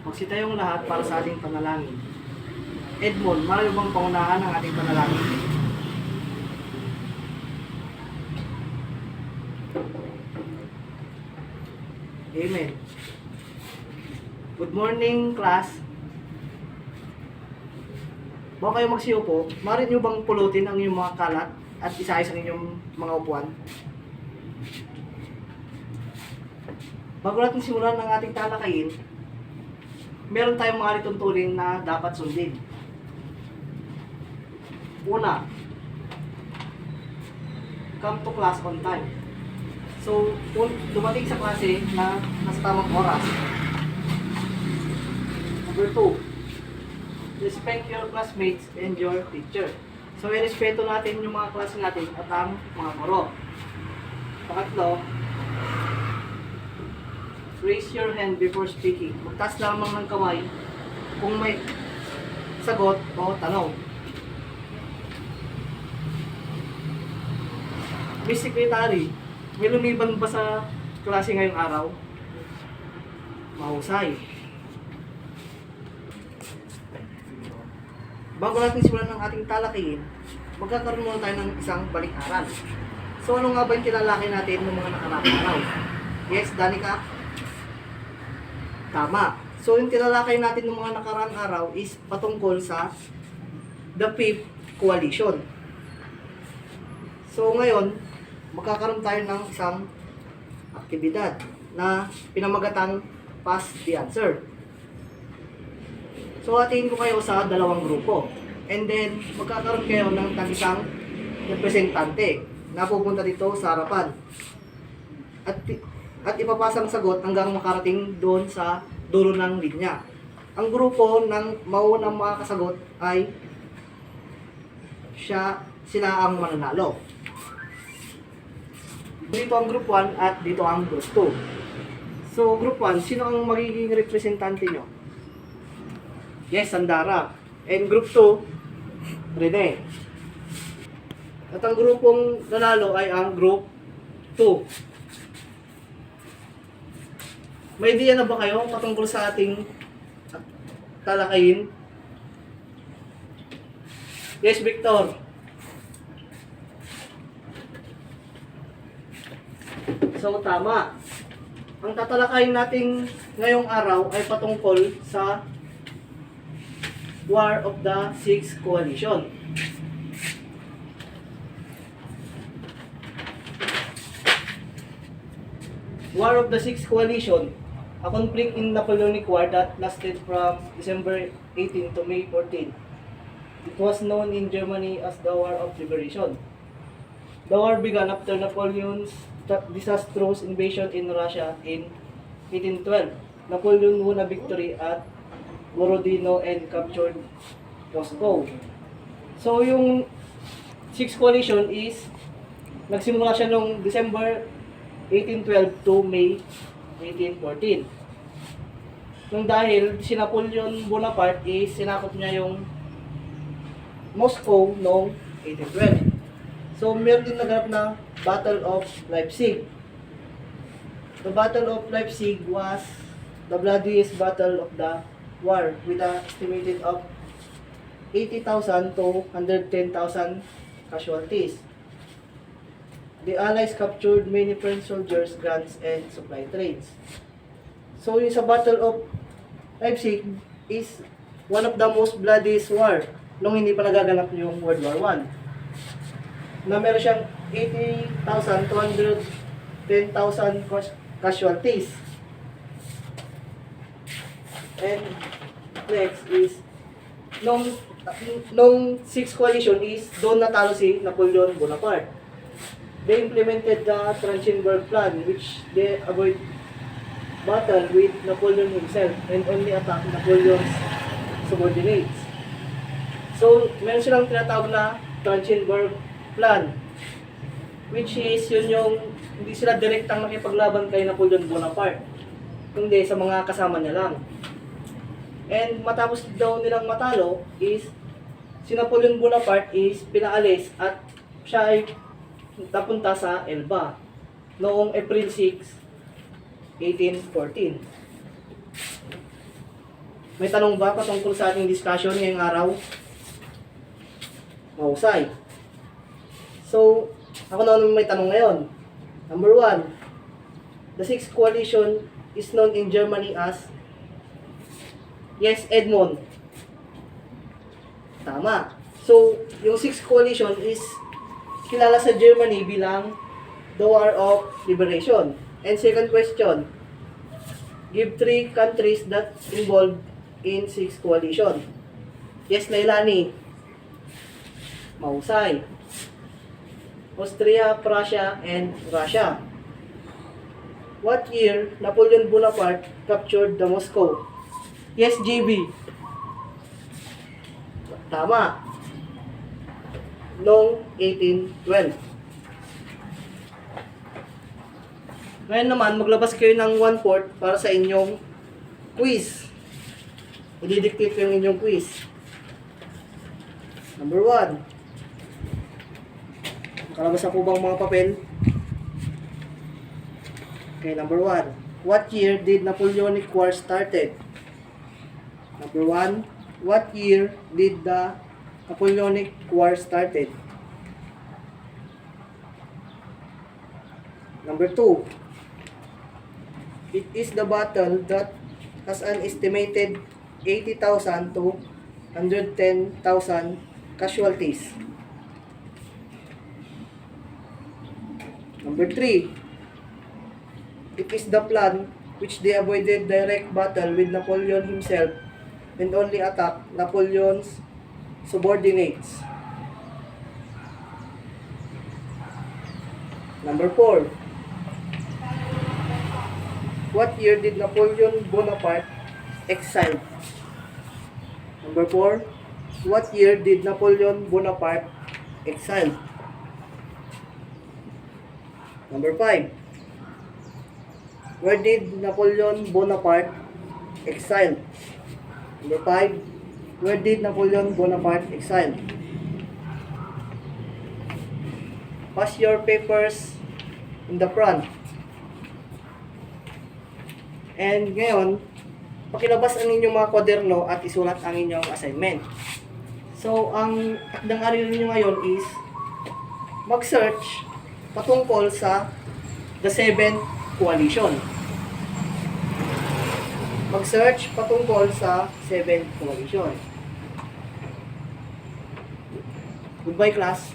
Magsitayong lahat para sa ating panalangin. Edmond, maaari bang pangunahan ang ating panalangin? Amen. Good morning, class. Bago kayo magsiupo, maaari nyo bang pulutin ang inyong mga kalat at isayos ang inyong mga upuan? Bago natin simulan ang ating talakayin, meron tayong mga lituntunin na dapat sundin. Una, come to class on time. So, dumating sa klase na nasa tamang oras. Number 2, respect your classmates and your teacher. So, irespeto natin yung mga klase natin at ang mga guro. Pangatlo, raise your hand before speaking. Magtaas lamang ng kamay kung may sagot o tanong. Miss Secretary, may lumiban ba sa klase ngayong araw? Mahusay. Bago natin simulan ng ating talakayin, magkakaroon muna tayo ng isang balik-aral. So ano nga ba yung tinalakay natin ng mga nakaraang araw? Yes, Danica? Tama. So yung tinalakay natin ng mga nakaraang araw is patungkol sa the Fifth Coalition. So ngayon, magkakaroon tayo ng isang aktibidad na pinamagatang Pass the Answer. So hatiin ko kayo sa dalawang grupo. And then magkakaroon kayo ng isang representante na pupunta dito sa harapan. At ipapasa ang sagot hanggang makarating doon sa dulo ng linya. Ang grupo ng maunang makakasagot ay sila ang mananalo. Dito ang group 1 at dito ang group 2. So group 1, sino ang magiging representante nyo? Yes, Sandara. And group 2, Rene. At ang grupong nanalo ay ang group 2. May idea na ba kayo patungkol sa ating talakayin? Yes, Victor. So, tama. Ang tatalakayin natin ngayong araw ay patungkol sa War of the Six Coalition. War of the Six Coalition, a conflict in Napoleonic War that lasted from December 18 to May 14. It was known in Germany as the War of Liberation. The war began after Napoleon's disastrous invasion in Russia in 1812. Napoleon won a victory at Borodino and captured Moscow. So yung Sixth Coalition is nagsimula siya noong December 1812 to May 1814. Nung dahil si Napoleon Bonaparte is sinakop niya yung Moscow noong 1812. So meron din naganap na Battle of Leipzig. The Battle of Leipzig was the bloodiest battle of the war with an estimated of 80,000 to 110,000 casualties. The Allies captured many French soldiers, guns, and supply trains. So yung sa Battle of Leipzig is one of the most bloodiest war nung hindi pa nagaganap yung World War I. Na meron siyang 80,000 to 110,000 casualties. And next is nung Sixth Coalition is doon natalo si Napoleon Bonaparte. They implemented the Trachenberg Plan, which they avoid battle with Napoleon himself and only attack Napoleon's subordinates. So, meron silang tinatawag na Trachenberg Plan, which is yun yung hindi sila direktang nakipaglaban kay Napoleon Bonaparte, kundi sa mga kasama niya lang. And matapos daw nilang matalo is si Napoleon Bonaparte is pinaalis at siya ay napunta sa Elba noong April 6, 1814. May tanong ba patungkol sa ating discussion ngayong araw? Mahusay. So, ako na may tanong ngayon. Number 1, the Sixth Coalition is known in Germany as... Yes, Edmond. Tama. So, yung Sixth Coalition is kilala sa Germany bilang the War of Liberation. And second question, give 3 countries that involved in Sixth Coalition. Yes, Lailani. Mahusay. Austria, Prussia, and Russia. What year Napoleon Bonaparte captured the Moscow? Yes, JB. Tama. Noong 1812. Ngayon naman, maglabas kayo ng 1/4 para sa inyong quiz. I-dictate ko yung inyong quiz. Number 1. Nakalabas na po bang mga papel? Okay, number 1. What year did Napoleonic War started? Number 1. What year did the Napoleonic War started? Number 2. It is the battle that has an estimated 80,000 to 110,000 casualties. Number 3. It is the plan which they avoided direct battle with Napoleon himself and only attacked Napoleon's subordinates. Number 4. What year did Napoleon Bonaparte exile? Number 4. What year did Napoleon Bonaparte exile? Number 5. Where did Napoleon Bonaparte exile? Number 5. Where did Napoleon Bonaparte exile? Pass your papers in the front. And ngayon, pakilabas ang inyong mga kwaderno at isulat ang inyong assignment. So, ang takdang aralin niyo ngayon is mag-search patungkol sa the 7th Coalition. Mag-search patungkol sa 7th Coalition. Goodbye, class.